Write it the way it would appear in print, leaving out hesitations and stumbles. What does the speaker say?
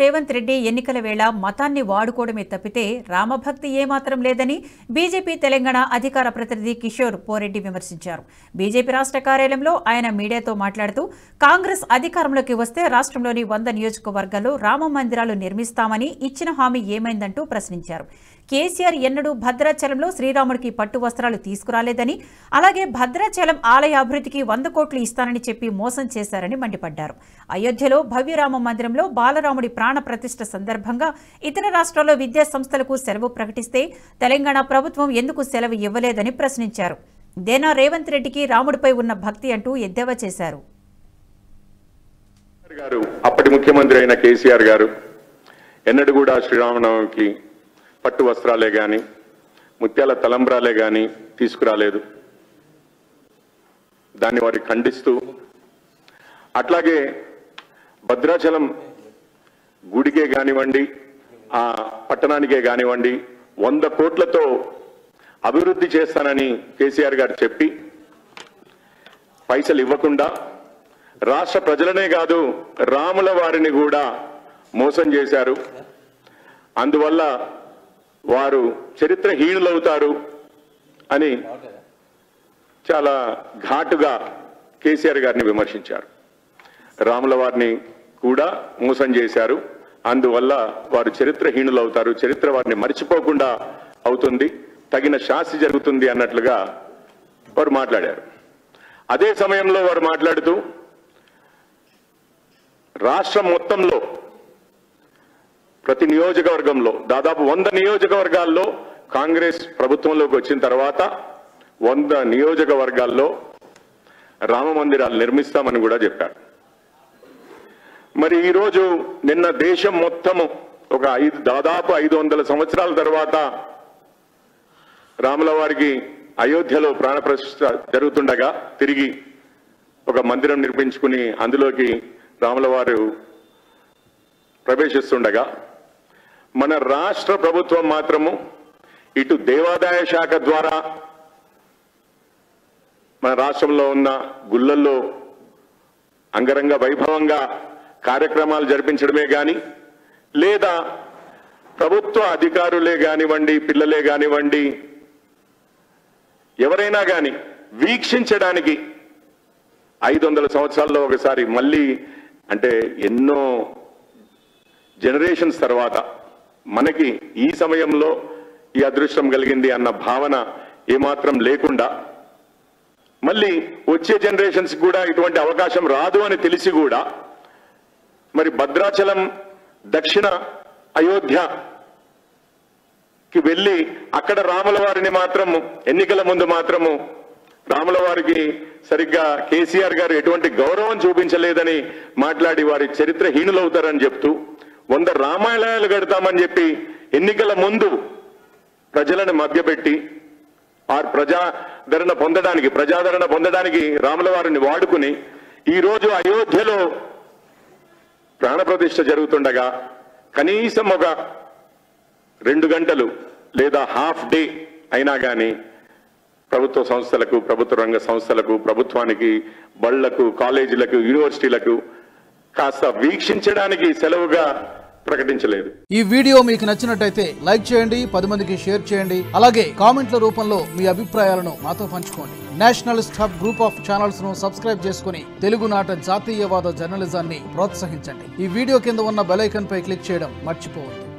రేవంత్ రెడ్డి ఎన్నికల వేళ మతాన్ని వాడుకోవడమే తప్పితే రామభక్తి ఏమాత్రం లేదని బీజేపీ తెలంగాణ అధికార ప్రతినిధి కిషోర్ పోరెడ్డి విమర్శించారు. బీజేపీ రాష్ట్ర కార్యాలయంలో ఆయన మీడియాతో మాట్లాడుతూ కాంగ్రెస్ అధికారంలోకి వస్తే రాష్ట్రంలోని 100 నియోజకవర్గాల్లో రామ మందిరాలు నిర్మిస్తామని ఇచ్చిన హామీ ఏమైందంటూ ప్రశ్నించారు. కేసీఆర్ ఎన్నడూ భద్రాచలంలో శ్రీరాముడికి పట్టు వస్త్రాలు తీసుకురాలేదని, అలాగే భద్రాచలం ఆలయ అభివృద్ధికి 100 కోట్లు ఇస్తానని చెప్పి మోసం చేశారని మండిపడ్డారు. అయోధ్యలో భవ్యరామ మందిరంలో బాలరాముడి ప్రాణ ప్రతిష్ఠ సందర్భంగా ఇతర రాష్ట్రాల్లో విద్యా సంస్థలకు సెలవు ప్రకటిస్తే తెలంగాణ ప్రభుత్వం ఎందుకు సెలవు ఇవ్వలేదని ప్రశ్నించారు. దేనా రేవంత్ రెడ్డికి రాముడిపై ఉన్న భక్తి అంటూ ఎద్దేవా చేశారు. అప్పటి ముఖ్యమంత్రి అయిన కేసీఆర్ గారు ఎన్నడూ కూడా శ్రీరామనవమికి పట్టు వస్త్రాలే గాని ముత్యాల తలంబ్రాలే గాని తీసుకురాలేదు. దాన్ని వారి ఖండిస్తూ, అట్లాగే భద్రాచలం గుడికే కానివ్వండి, ఆ పట్టణానికే కానివ్వండి 100 కోట్లతో అభివృద్ధి చేస్తానని కేసీఆర్ గారు చెప్పి పైసలు ఇవ్వకుండా రాష్ట్ర ప్రజలనే కాదు రాముల వారిని కూడా మోసం చేశారు. అందువల్ల వారు చరిత్రహీనులవుతారు అని చాలా ఘాటుగా కేసీఆర్ గారిని విమర్శించారు. రాముల వారిని కూడా మోసం చేశారు, అందువల్ల వారు చరిత్రహీనులవుతారు, చరిత్ర వారిని మర్చిపోకుండా అవుతుంది, తగిన శాస్తి జరుగుతుంది అన్నట్లుగా వారు మాట్లాడారు. అదే సమయంలో వారు మాట్లాడుతూ రాష్ట్రం మొత్తంలో ప్రతి నియోజకవర్గంలో దాదాపు 100 నియోజకవర్గాల్లో కాంగ్రెస్ ప్రభుత్వంలోకి వచ్చిన తర్వాత 100 నియోజకవర్గాల్లో రామ మందిరాలు నిర్మిస్తామని కూడా చెప్పారు. మరి ఈరోజు నిన్న దేశం మొత్తము ఒక దాదాపు 500 సంవత్సరాల తర్వాత రాముల వారికి అయోధ్యలో ప్రాణప్రతిష్ఠ జరుగుతుండగా తిరిగి ఒక మందిరం నిర్మించుకుని అందులోకి రాముల వారు ప్రవేశిస్తుండగా మన రాష్ట్ర ప్రభుత్వం మాత్రము ఇటు దేవాదాయ శాఖ ద్వారా మన రాష్ట్రంలో ఉన్న గుళ్ళల్లో అంగరంగ వైభవంగా కార్యక్రమాలు జరిపించడమే కానీ, లేదా ప్రభుత్వ అధికారులే కానివ్వండి, పిల్లలే కానివ్వండి, ఎవరైనా కానీ వీక్షించడానికి 500 సంవత్సరాల్లో ఒకసారి మళ్ళీ, అంటే ఎన్నో జనరేషన్స్ తర్వాత మనకి ఈ సమయంలో ఈ అదృష్టం కలిగింది అన్న భావన ఏమాత్రం లేకుండా, మళ్ళీ వచ్చే జనరేషన్స్ కూడా ఇటువంటి అవకాశం రాదు అని తెలిసి కూడా మరి భద్రాచలం దక్షిణ అయోధ్యకి వెళ్ళి అక్కడ రాముల వారిని మాత్రము ఎన్నికల ముందు మాత్రము రాముల వారికి సరిగ్గా కేసీఆర్ గారు ఎటువంటి గౌరవం చూపించలేదని మాట్లాడి వారి చరిత్రహీనులవుతారని చెప్తూ 100 రామాలయాలు కడతామని చెప్పి ఎన్నికల ముందు ప్రజలను మభ్యపెట్టి ప్రజాదరణ పొందడానికి రాముల వారిని వాడుకుని ఈరోజు అయోధ్యలో ప్రాణప్రతిష్ఠ జరుగుతుండగా కనీసం ఒక 2 గంటలు లేదా హాఫ్ డే అయినా కానీ ప్రభుత్వ సంస్థలకు, ప్రభుత్వ రంగ సంస్థలకు, ప్రభుత్వానికి, బళ్లకు, కాలేజీలకు, యూనివర్సిటీలకు కాస్త వీక్షించడానికి సెలవుగా ప్రకటించలేదు. ఈ వీడియో మీకు నచ్చినట్టయితే లైక్ చేయండి, 10 మందికి షేర్ చేయండి, అలాగే కామెంట్ల రూపంలో మీ అభిప్రాయాలను మాతో పంచుకోండి. Nationalist hub group of channels ను సబ్స్క్రైబ్ చేసుకుని తెలుగునాట జాతీయవాద జర్నలిజాన్ని ప్రోత్సహించండి. ఈ వీడియో కింద ఉన్న బెల్ ఐకాన్ పై క్లిక్ చేయడం మర్చిపోవద్దు.